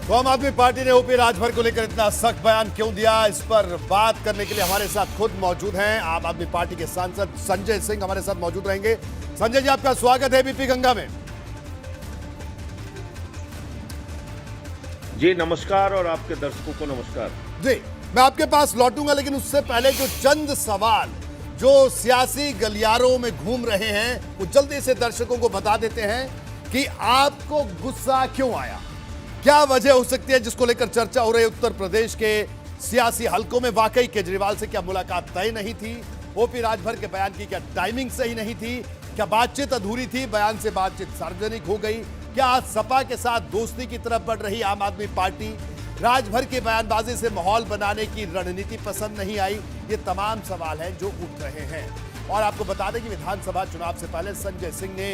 तो आम आदमी पार्टी ने ओपी राजभर को लेकर इतना सख्त बयान क्यों दिया, इस पर बात करने के लिए हमारे साथ खुद मौजूद हैं आम आदमी पार्टी के सांसद संजय सिंह हमारे साथ मौजूद रहेंगे। संजय जी, आपका स्वागत है बीपी गंगा में। जी नमस्कार, और आपके दर्शकों को नमस्कार। जी, मैं आपके पास लौटूंगा, लेकिन उससे पहले जो चंद सवाल जो सियासी गलियारों में घूम रहे हैं वो जल्दी से दर्शकों को बता देते हैं कि आपको गुस्सा क्यों आया, क्या वजह हो सकती है जिसको लेकर चर्चा हो रही है उत्तर प्रदेश के सियासी हलकों में। वाकई केजरीवाल से क्या मुलाकात तय नहीं थी? ओपी राजभर के बयान की क्या टाइमिंग सही नहीं थी? क्या बातचीत अधूरी थी? बयान से बातचीत सार्वजनिक हो गई? क्या आज सपा के साथ दोस्ती की तरफ बढ़ रही आम आदमी पार्टी राजभर के बयानबाजी से माहौल बनाने की रणनीति पसंद नहीं आई? ये तमाम सवाल हैं जो उठ रहे हैं। और आपको बता दें कि विधानसभा चुनाव से पहले संजय सिंह ने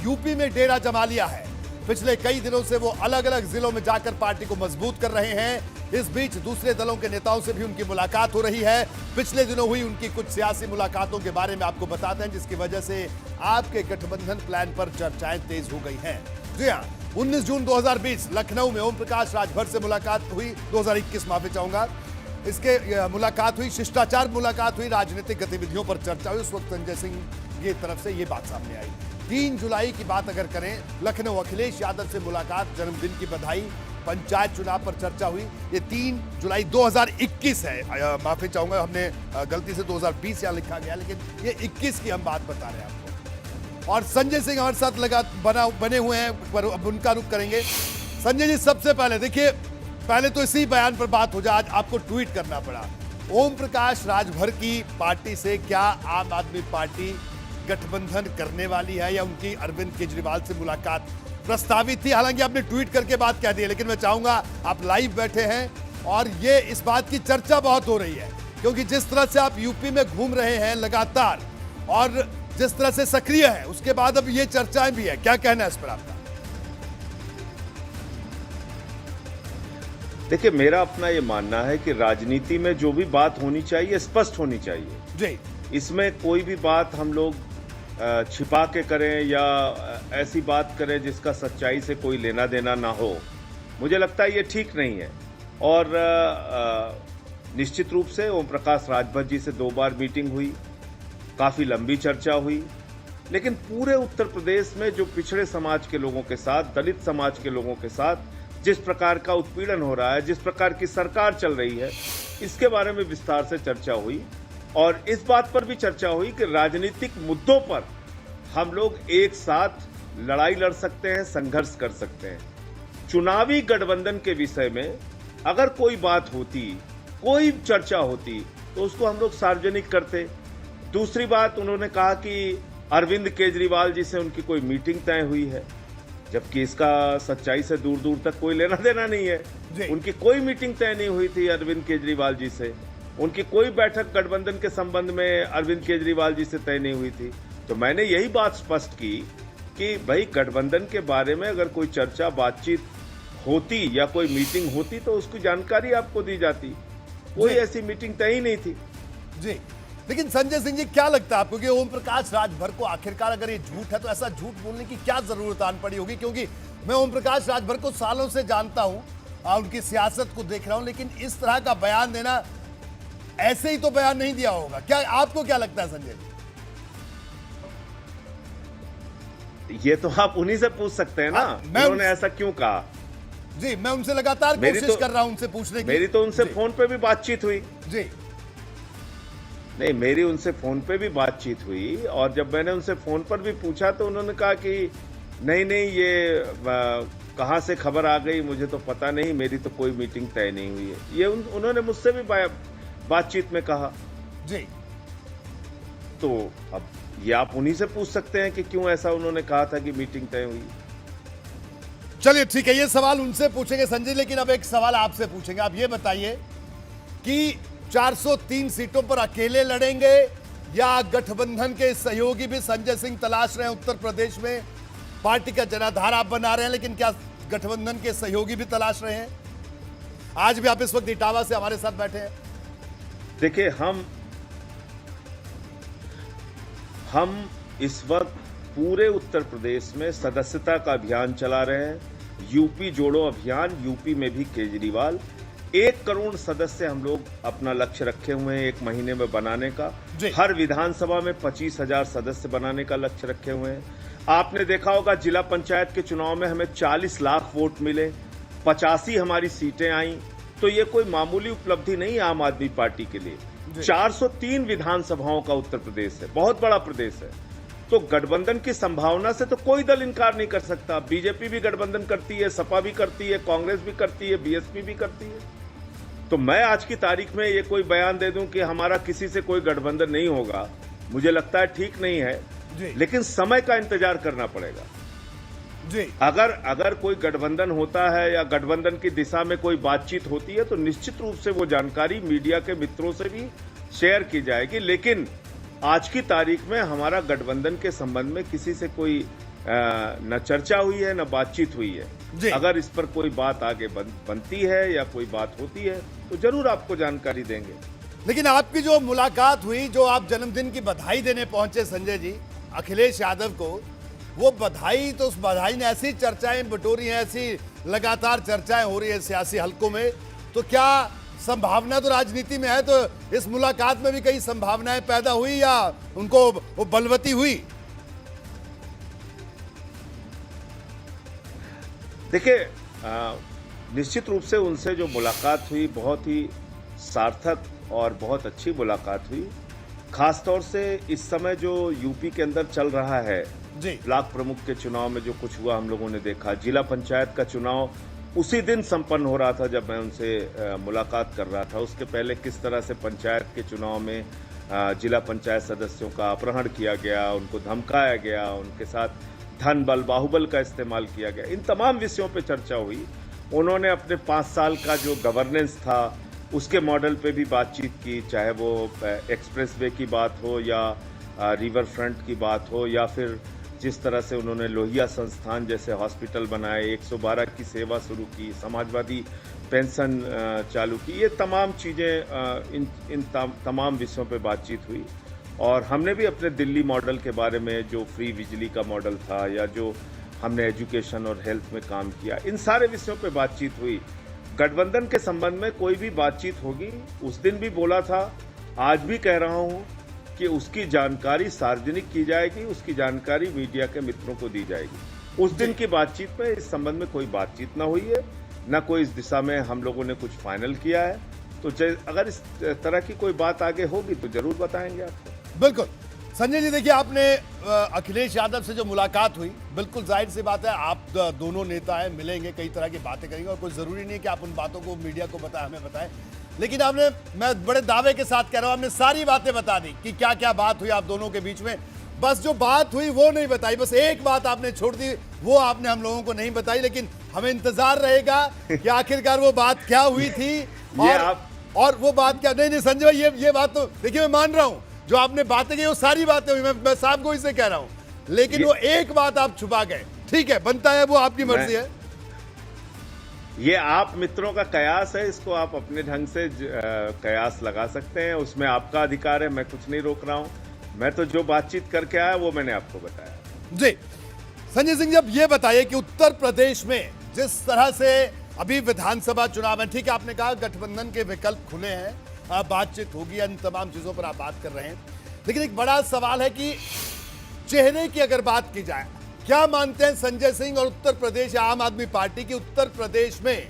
यूपी में डेरा जमा लिया है। पिछले कई दिनों से वो अलग अलग जिलों में जाकर पार्टी को मजबूत कर रहे हैं। इस बीच दूसरे दलों के नेताओं से भी उनकी मुलाकात हो रही है। पिछले दिनों हुई उनकी कुछ सियासी मुलाकातों के बारे में आपको बताते हैं, जिसकी वजह से आपके गठबंधन प्लान पर चर्चाएं तेज हो गई हैं। जी हाँ, 19 जून 2020 लखनऊ में ओम प्रकाश राजभर से मुलाकात हुई। 2021 माफी चाहूंगा, इसके मुलाकात हुई, शिष्टाचार मुलाकात हुई, राजनीतिक गतिविधियों पर चर्चा हुई। उस वक्त संजय सिंह की तरफ से ये बात सामने आई। 3 जुलाई की बात अगर करें, लखनऊ अखिलेश यादव से मुलाकात, जन्मदिन की बधाई, पंचायत चुनाव पर चर्चा हुई। ये 3 जुलाई 2021 है, माफी चाहूंगा, हमने गलती से 2020 यहां लिखा गया, लेकिन ये 21 की हम बात बता रहे हैं आपको। और संजय सिंह हमारे साथ बने हुए हैं, पर अब उनका रुख करेंगे। संजय जी, सबसे पहले देखिए, पहले तो इसी बयान पर बात हो जाए। आज आपको ट्वीट करना पड़ा। ओम प्रकाश राजभर की पार्टी से क्या आम आदमी पार्टी गठबंधन करने वाली है, या उनकी अरविंद केजरीवाल से मुलाकात प्रस्तावित थी? हालांकि आपने ट्वीट करके बात कह दी है, लेकिन मैं चाहूंगा, आप लाइव बैठे हैं और ये इस बात की चर्चा बहुत हो रही है, क्योंकि जिस तरह से आप यूपी में घूम रहे हैं लगातार और जिस तरह से सक्रिय है, उसके बाद अब ये चर्चाएं भी है। क्या कहना है इस पर आपका? देखिए, मेरा अपना ये मानना है कि राजनीति में जो भी बात होनी चाहिए स्पष्ट होनी चाहिए जी। इसमें कोई भी बात हम लोग छिपा के करें या ऐसी बात करें जिसका सच्चाई से कोई लेना देना ना हो, मुझे लगता है ये ठीक नहीं है। और निश्चित रूप से ओम प्रकाश राजभर जी से 2 बार मीटिंग हुई, काफी लंबी चर्चा हुई, लेकिन पूरे उत्तर प्रदेश में जो पिछड़े समाज के लोगों के साथ, दलित समाज के लोगों के साथ जिस प्रकार का उत्पीड़न हो रहा है, जिस प्रकार की सरकार चल रही है, इसके बारे में विस्तार से चर्चा हुई। और इस बात पर भी चर्चा हुई कि राजनीतिक मुद्दों पर हम लोग एक साथ लड़ाई लड़ सकते हैं, संघर्ष कर सकते हैं। चुनावी गठबंधन के विषय में अगर कोई बात होती, कोई चर्चा होती, तो उसको हम लोग सार्वजनिक करते। दूसरी बात, उन्होंने कहा कि अरविंद केजरीवाल जी से उनकी कोई मीटिंग तय हुई है, जबकि इसका सच्चाई से दूर दूर तक कोई लेना देना नहीं है। उनकी कोई मीटिंग तय नहीं हुई थी अरविंद केजरीवाल जी से। उनकी कोई बैठक गठबंधन के संबंध में अरविंद केजरीवाल जी से तय नहीं हुई थी। तो मैंने यही बात स्पष्ट की कि भाई, गठबंधन के बारे में अगर कोई चर्चा, बातचीत होती या कोई मीटिंग होती तो उसकी जानकारी आपको दी जाती। कोई ऐसी मीटिंग तय ही नहीं थी। जी, लेकिन संजय सिंह जी, क्या लगता है आपको कि ओम प्रकाश राजभर को आखिरकार अगर ये झूठ है तो ऐसा झूठ बोलने की क्या जरूरत आन पड़ी होगी? क्योंकि मैं ओम प्रकाश राजभर को सालों से जानता हूं और उनकी सियासत को देख रहा हूं, लेकिन इस तरह का बयान देना, ऐसे ही तो बयान नहीं दिया होगा। क्या आपको क्या लगता है संजय जी? ये तो आप उन्हीं से पूछ सकते हैं ना, उन्होंने ऐसा क्यों कहा। जी, मैं उनसे लगातार कोशिश कर रहा हूं उनसे पूछने की। मेरी तो उनसे फोन पे भी बातचीत हुई। जी नहीं, मेरी उनसे फोन पे भी बातचीत हुई, और जब मैंने उनसे फोन पर भी पूछा तो उन्होंने कहा कि नहीं, ये कहां से खबर आ गई मुझे तो पता नहीं, मेरी तो कोई मीटिंग तय नहीं हुई है। ये उन्होंने मुझसे भी बातचीत में कहा। जी, तो अब ये आप उन्हीं से पूछ सकते हैं कि क्यों ऐसा उन्होंने कहा था कि मीटिंग तय हुई। चलिए ठीक है, ये सवाल उनसे पूछेंगे संजय, लेकिन अब एक सवाल आपसे पूछेंगे। आप ये बताइए कि 403 सीटों पर अकेले लड़ेंगे या गठबंधन के सहयोगी भी संजय सिंह तलाश रहे हैं उत्तर प्रदेश में? पार्टी का जनाधार आप बना रहे हैं, लेकिन क्या गठबंधन के सहयोगी भी तलाश रहे हैं? आज भी आप इस वक्त इटावा से हमारे साथ बैठे हैं। देखिए, हम इस वक्त पूरे उत्तर प्रदेश में सदस्यता का अभियान चला रहे हैं। यूपी जोड़ो अभियान, यूपी में भी केजरीवाल। 1 करोड़ सदस्य हम लोग अपना लक्ष्य रखे हुए हैं 1 महीने में बनाने का। हर विधानसभा में 25,000 सदस्य बनाने का लक्ष्य रखे हुए हैं। आपने देखा होगा जिला पंचायत के चुनाव में हमें 40 लाख वोट मिले, 85 हमारी सीटें आई। तो ये कोई मामूली उपलब्धि नहीं आम आदमी पार्टी के लिए। 403 विधानसभाओं का उत्तर प्रदेश है, बहुत बड़ा प्रदेश है। तो गठबंधन की संभावना से तो कोई दल इनकार नहीं कर सकता। बीजेपी भी गठबंधन करती है, सपा भी करती है, कांग्रेस भी करती है, बीएसपी भी करती है। तो मैं आज की तारीख में ये कोई बयान दे दूं कि हमारा किसी से कोई गठबंधन नहीं होगा, मुझे लगता है ठीक नहीं है। लेकिन समय का इंतजार करना पड़ेगा जी। अगर कोई गठबंधन होता है या गठबंधन की दिशा में कोई बातचीत होती है तो निश्चित रूप से वो जानकारी मीडिया के मित्रों से भी शेयर की जाएगी। लेकिन आज की तारीख में हमारा गठबंधन के संबंध में किसी से कोई न चर्चा हुई है न बातचीत हुई है। अगर इस पर कोई बात आगे बनती है या कोई बात होती है तो जरूर आपको जानकारी देंगे। लेकिन आपकी जो मुलाकात हुई, जो आप जन्मदिन की बधाई देने पहुंचे संजय जी अखिलेश यादव को, वो बधाई, तो उस बधाई ने ऐसी चर्चाएं बटोरी हैं, ऐसी लगातार चर्चाएं हो रही है सियासी हलकों में। तो क्या संभावना तो राजनीति में है, तो इस मुलाकात में भी कई संभावनाएं पैदा हुई या उनको वो बलवती हुई? देखिए, निश्चित रूप से उनसे जो मुलाकात हुई बहुत ही सार्थक और बहुत अच्छी मुलाकात हुई। खासतौर से इस समय जो यूपी के अंदर चल रहा है ब्लॉक प्रमुख के चुनाव में जो कुछ हुआ हम लोगों ने देखा। जिला पंचायत का चुनाव उसी दिन संपन्न हो रहा था जब मैं उनसे मुलाकात कर रहा था। उसके पहले किस तरह से पंचायत के चुनाव में जिला पंचायत सदस्यों का अपहरण किया गया, उनको धमकाया गया, उनके साथ धन बल बाहुबल का इस्तेमाल किया गया, इन तमाम विषयों पे चर्चा हुई। उन्होंने अपने 5 साल का जो गवर्नेंस था उसके मॉडल पे भी बातचीत की, चाहे वो एक्सप्रेसवे की बात हो या रिवर फ्रंट की बात हो या फिर जिस तरह से उन्होंने लोहिया संस्थान जैसे हॉस्पिटल बनाए, 112 की सेवा शुरू की, समाजवादी पेंशन चालू की। ये तमाम चीज़ें तमाम विषयों पे बातचीत हुई। और हमने भी अपने दिल्ली मॉडल के बारे में, जो फ्री बिजली का मॉडल था या जो हमने एजुकेशन और हेल्थ में काम किया, इन सारे विषयों पे बातचीत हुई। गठबंधन के संबंध में कोई भी बातचीत होगी, उस दिन भी बोला था, आज भी कह रहा हूं कि उसकी जानकारी सार्वजनिक की जाएगी, उसकी जानकारी मीडिया के मित्रों को दी जाएगी। उस दिन की बातचीत में इस संबंध में कोई बातचीत ना हुई है, ना कोई इस दिशा में हम लोगों ने कुछ फाइनल किया है। तो अगर इस तरह की कोई बात आगे होगी तो जरूर बताएंगे आपको। बिल्कुल संजय जी, देखिए आपने अखिलेश यादव से जो मुलाकात हुई, बिल्कुल जाहिर सी बात है आप दोनों नेता हैं, मिलेंगे, कई तरह की बातें करेंगे और कोई जरूरी नहीं है कि आप उन बातों को मीडिया को बताएं, हमें बताएं। लेकिन आपने, मैं बड़े दावे के साथ कह रहा हूं, आपने सारी बातें बता दी कि क्या क्या बात हुई आप दोनों के बीच में। बस जो बात हुई वो नहीं बताई, बस एक बात आपने छोड़ दी, वो आपने हम लोगों को नहीं बताई। लेकिन हमें इंतजार रहेगा कि आखिरकार वो बात क्या हुई थी और वो बात क्या। नहीं संजय भाई, ये बात तो देखिए मैं मान रहा हूं, जो आपने बातें की वो सारी बातें हुई, मैं साहब को इसे कह रहा हूं। लेकिन वो एक बात आप छुपा गए, ठीक है, बनता है, वो आपकी मर्जी है। ये आप मित्रों का कयास है, इसको आप अपने ढंग से कयास लगा सकते हैं, उसमें आपका अधिकार है, मैं कुछ नहीं रोक रहा हूं। मैं तो जो बातचीत करके आया वो मैंने आपको बताया। जी संजय सिंह, जब ये बताइए कि उत्तर प्रदेश में जिस तरह से अभी विधानसभा चुनाव है, ठीक है, आपने कहा गठबंधन के विकल्प खुले हैं, बातचीत होगी, इन तमाम चीजों पर आप बात कर रहे हैं। लेकिन एक बड़ा सवाल है कि चेहरे की अगर बात की जाए, क्या मानते हैं संजय सिंह और उत्तर प्रदेश या आम आदमी पार्टी की उत्तर प्रदेश में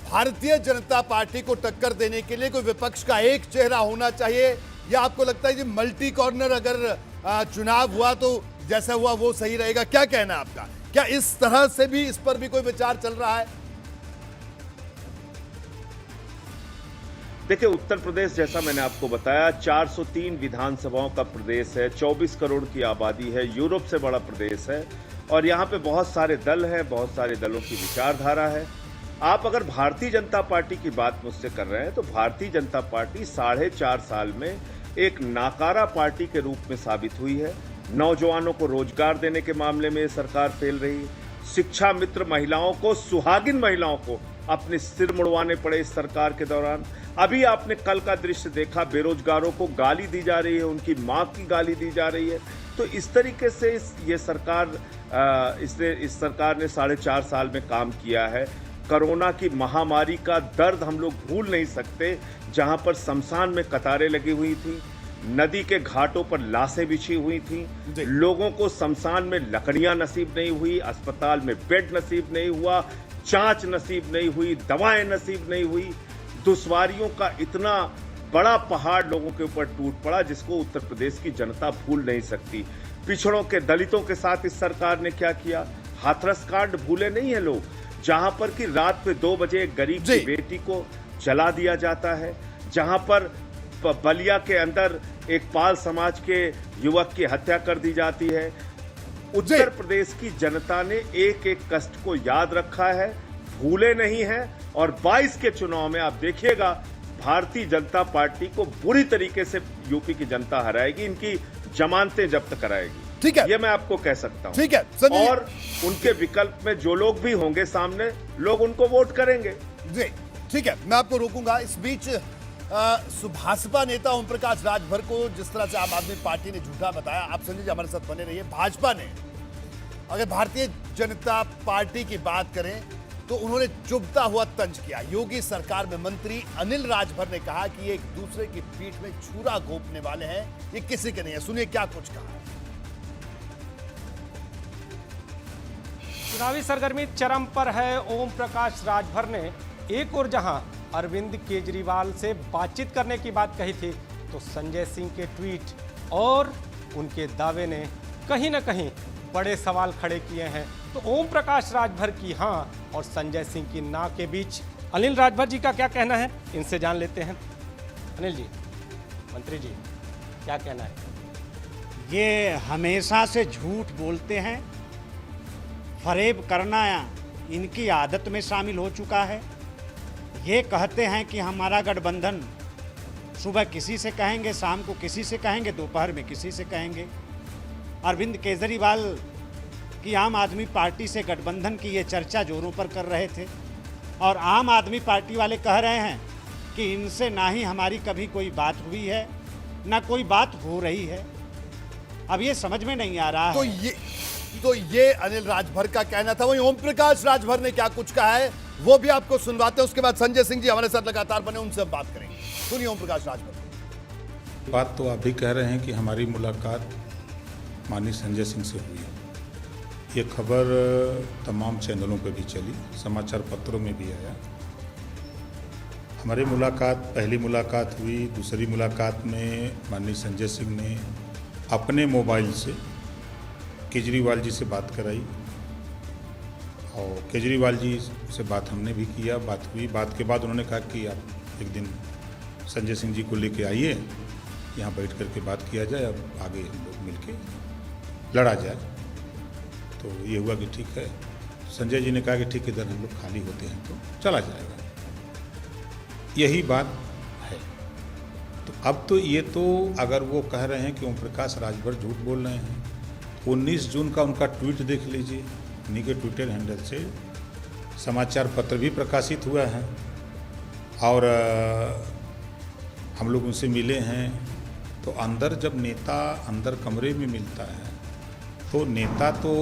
भारतीय जनता पार्टी को टक्कर देने के लिए कोई विपक्ष का एक चेहरा होना चाहिए, या आपको लगता है कि मल्टी कॉर्नर अगर चुनाव हुआ तो जैसा हुआ वो सही रहेगा? क्या कहना है आपका? क्या इस तरह से भी, इस पर भी कोई विचार चल रहा है? देखिए, उत्तर प्रदेश जैसा मैंने आपको बताया 403 विधानसभाओं का प्रदेश है, 24 करोड़ की आबादी है, यूरोप से बड़ा प्रदेश है और यहाँ पे बहुत सारे दल हैं, बहुत सारे दलों की विचारधारा है। आप अगर भारतीय जनता पार्टी की बात मुझसे कर रहे हैं तो भारतीय जनता पार्टी 4.5 साल में एक नाकारा पार्टी के रूप में साबित हुई है। नौजवानों को रोजगार देने के मामले में सरकार फेल रही है। शिक्षा मित्र महिलाओं को, सुहागिन महिलाओं को अपने सिर मुड़वाने पड़े इस सरकार के दौरान। अभी आपने कल का दृश्य देखा, बेरोजगारों को गाली दी जा रही है, उनकी मां की गाली दी जा रही है। तो इस तरीके से ये सरकार इसने इस सरकार ने 4.5 साल में काम किया है। कोरोना की महामारी का दर्द हम लोग भूल नहीं सकते, जहां पर शमशान में कतारें लगी हुई थी, नदी के घाटों पर लाशें बिछी हुई थी, लोगों को शमशान में लकड़ियां नसीब नहीं हुई, अस्पताल में बेड नसीब नहीं हुआ, जांच नसीब नहीं हुई, दवाएं नसीब नहीं हुई। दुश्वारियों का इतना बड़ा पहाड़ लोगों के ऊपर टूट पड़ा जिसको उत्तर प्रदेश की जनता भूल नहीं सकती। पिछड़ों के, दलितों के साथ इस सरकार ने क्या किया? हाथरस कांड भूले नहीं है लोग, जहां पर कि रात में 2 बजे एक गरीब की बेटी को जला दिया जाता है, जहां पर बलिया के अंदर एक पाल समाज के युवक की हत्या कर दी जाती है। उत्तर प्रदेश की जनता ने एक एक कष्ट को याद रखा है, भूले नहीं है। और 22 के चुनाव में आप देखिएगा भारतीय जनता पार्टी को बुरी तरीके से यूपी की जनता हराएगी, इनकी जमानतें जब्त कराएगी। ठीक है, ये मैं आपको कह सकता हूं। ठीक है, और उनके विकल्प में जो लोग भी होंगे सामने, लोग उनको वोट करेंगे। जी ठीक है, मैं आपको रोकूंगा। इस बीच सुभाषपा नेता ओम प्रकाश राजभर को जिस तरह से आम आदमी पार्टी ने झूठा बताया, आप संजय जी हमारे साथ बने रहिए। भाजपा ने, अगर भारतीय जनता पार्टी की बात करें तो उन्होंने चुभता हुआ तंज किया। योगी सरकार में मंत्री अनिल राजभर ने कहा कि ये एक दूसरे की पीठ में छुरा घोंपने वाले हैं, ये किसी के नहीं है। सुनिए क्या कुछ कहा है। चुनावी सरगर्मी चरम पर है। ओम प्रकाश राजभर ने एक और जहां अरविंद केजरीवाल से बातचीत करने की बात कही थी, तो संजय सिंह के ट्वीट और उनके दावे ने कहीं ना कहीं बड़े सवाल खड़े किए हैं। तो ओम प्रकाश राजभर की हाँ और संजय सिंह की ना के बीच अनिल राजभर जी का क्या कहना है, इनसे जान लेते हैं। अनिल जी, मंत्री जी, क्या कहना है? ये हमेशा से झूठ बोलते हैं, फरेब करना इनकी आदत में शामिल हो चुका है। ये कहते हैं कि हमारा गठबंधन, सुबह किसी से कहेंगे, शाम को किसी से कहेंगे, दोपहर में किसी से कहेंगे। अरविंद केजरीवाल की आम आदमी पार्टी से गठबंधन की ये चर्चा जोरों पर कर रहे थे और आम आदमी पार्टी वाले कह रहे हैं कि इनसे ना ही हमारी कभी कोई बात हुई है, ना कोई बात हो रही है। अब ये समझ में नहीं आ रहा है। तो ये अनिल राजभर का कहना था। वहीं ओम प्रकाश राजभर ने क्या कुछ कहा है वो भी आपको सुनवाते हैं। उसके बाद संजय सिंह जी हमारे साथ लगातार बने, उनसे हम बात करेंगे। सुनिए ओम प्रकाश राजभर। बात तो आप भी कह रहे हैं कि हमारी मुलाकात माननीय संजय सिंह से हुई है। ये खबर तमाम चैनलों पर भी चली, समाचार पत्रों में भी आया। हमारी मुलाकात, पहली मुलाकात हुई, दूसरी मुलाकात में माननीय संजय सिंह ने अपने मोबाइल से केजरीवाल जी से बात कराई और केजरीवाल जी से बात हमने भी किया, बात हुई। बात के बाद उन्होंने कहा कि आप एक दिन संजय सिंह जी को लेके आइए, यहाँ बैठ कर के बात किया जाए, अब आगे हम लोग मिल के लड़ा जाए। तो ये हुआ कि ठीक है। संजय जी ने कहा कि ठीक, इधर हम लोग खाली होते हैं तो चला जाएगा। यही बात है। तो अब तो ये तो अगर वो कह रहे हैं कि ओम प्रकाश राजभर झूठ बोल रहे हैं, 19 जून का उनका ट्वीट देख लीजिए, उन्हीं के ट्विटर हैंडल से समाचार पत्र भी प्रकाशित हुआ है और हम लोग उनसे मिले हैं। तो अंदर जब नेता अंदर कमरे में मिलता है तो नेता तो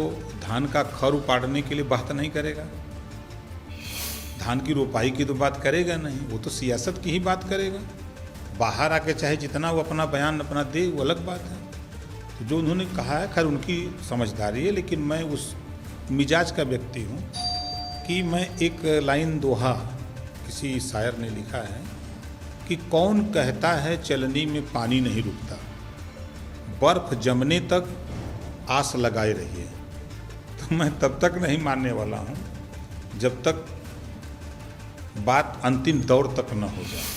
धान का खर उपाड़ने के लिए बात नहीं करेगा, धान की रोपाई की तो बात करेगा नहीं, वो तो सियासत की ही बात करेगा। बाहर आके चाहे जितना वो अपना बयान अपना दे, वो अलग बात है। तो जो उन्होंने कहा है, खैर उनकी समझदारी है, लेकिन मैं उस मिजाज का व्यक्ति हूँ कि मैं एक लाइन दोहा किसी शायर ने लिखा है कि कौन कहता है चलनी में पानी नहीं रुकता, बर्फ जमने तक आस लगाए रहिए। तो मैं तब तक नहीं मानने वाला हूँ जब तक बात अंतिम दौर तक न हो जाए।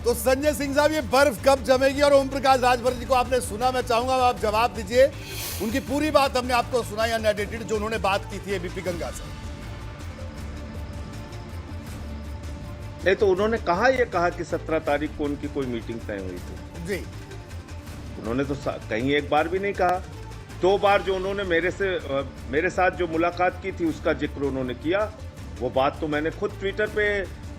तो संजय सिंह साहब, ये बर्फ कब जमेगी? और ओम प्रकाश राजभर जी को आपने सुना, मैं चाहूंगा आप जवाब दीजिए। उनकी पूरी बात हमने आपको सुनाई अनएडिटेड, जो उन्होंने बात की थी एबीपी गंगा से। नहीं तो उन्होंने कहा, ये कहा कि 17 तारीख को उनकी कोई मीटिंग तय हुई थी जी। उन्होंने तो कहीं एक बार भी नहीं कहा। 2 बार जो उन्होंने मेरे साथ जो मुलाकात की थी उसका जिक्र उन्होंने किया। वो बात तो मैंने खुद ट्विटर पे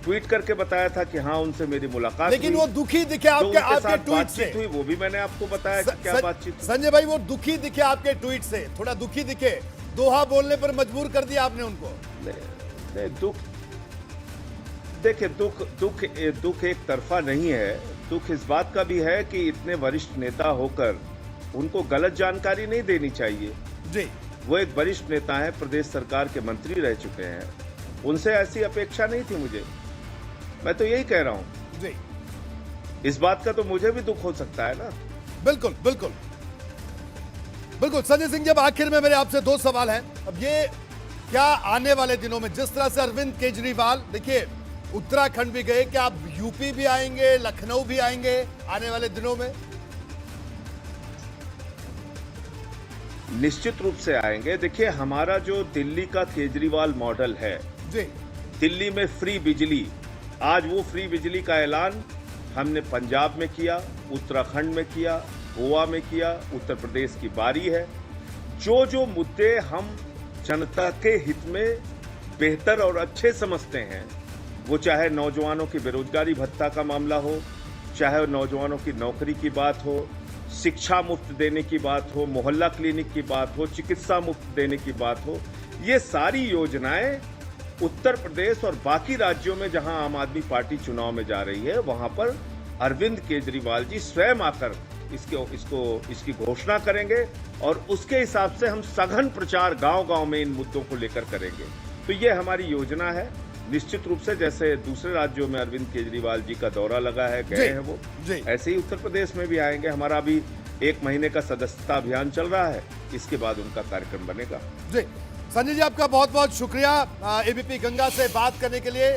ट्वीट करके बताया था कि हाँ उनसे मेरी मुलाकात लेकिन हुई। वो दुखी दिखे जो आपके उनके आपके साथ ट्वीट से। बातचीत हुई वो भी मैंने आपको बताया कि क्या बातचीत हुई। संजय भाई वो दुखी दिखे आपके ट्वीट से, थोड़ा दुखी दिखे, दोहा बोलने पर मजबूर कर दिया आपने उनको। नहीं, दुख देखिए, दुख एक तरफा नहीं है। दुख इस बात का भी है कि इतने वरिष्ठ नेता होकर उनको गलत जानकारी नहीं देनी चाहिए। जी वो एक वरिष्ठ नेता है, प्रदेश सरकार के मंत्री रह चुके हैं, उनसे ऐसी अपेक्षा नहीं थी मुझे। मैं तो यही कह रहा हूं। जी इस बात का तो मुझे भी दुख हो सकता है ना। बिल्कुल बिल्कुल बिल्कुल। संजय सिंह, जब आखिर में मेरे आपसे दो सवाल हैं। अब ये क्या आने वाले दिनों में जिस तरह से अरविंद केजरीवाल, देखिए उत्तराखंड भी गए, क्या आप यूपी भी आएंगे, लखनऊ भी आएंगे आने वाले दिनों में? निश्चित रूप से आएंगे। देखिए, हमारा जो दिल्ली का केजरीवाल मॉडल है, जी दिल्ली में फ्री बिजली, आज वो फ्री बिजली का ऐलान हमने पंजाब में किया, उत्तराखंड में किया, गोवा में किया, उत्तर प्रदेश की बारी है। जो जो मुद्दे हम जनता के हित में बेहतर और अच्छे समझते हैं, वो चाहे नौजवानों की बेरोजगारी भत्ता का मामला हो, चाहे नौजवानों की नौकरी की बात हो, शिक्षा मुफ्त देने की बात हो, मोहल्ला क्लिनिक की बात हो, चिकित्सा मुफ्त देने की बात हो, ये सारी योजनाएं उत्तर प्रदेश और बाकी राज्यों में जहां आम आदमी पार्टी चुनाव में जा रही है, वहां पर अरविंद केजरीवाल जी स्वयं आकर इसकी घोषणा करेंगे और उसके हिसाब से हम सघन प्रचार गांव-गांव में इन मुद्दों को लेकर करेंगे। तो ये हमारी योजना है। निश्चित रूप से जैसे दूसरे राज्यों में अरविंद केजरीवाल जी का दौरा लगा है, गए हैं वो, ऐसे ही उत्तर प्रदेश में भी आएंगे। हमारा अभी 1 महीने का सदस्यता अभियान चल रहा है, इसके बाद उनका कार्यक्रम बनेगा। जी संजय जी, आपका बहुत बहुत शुक्रिया एबीपी गंगा से बात करने के लिए।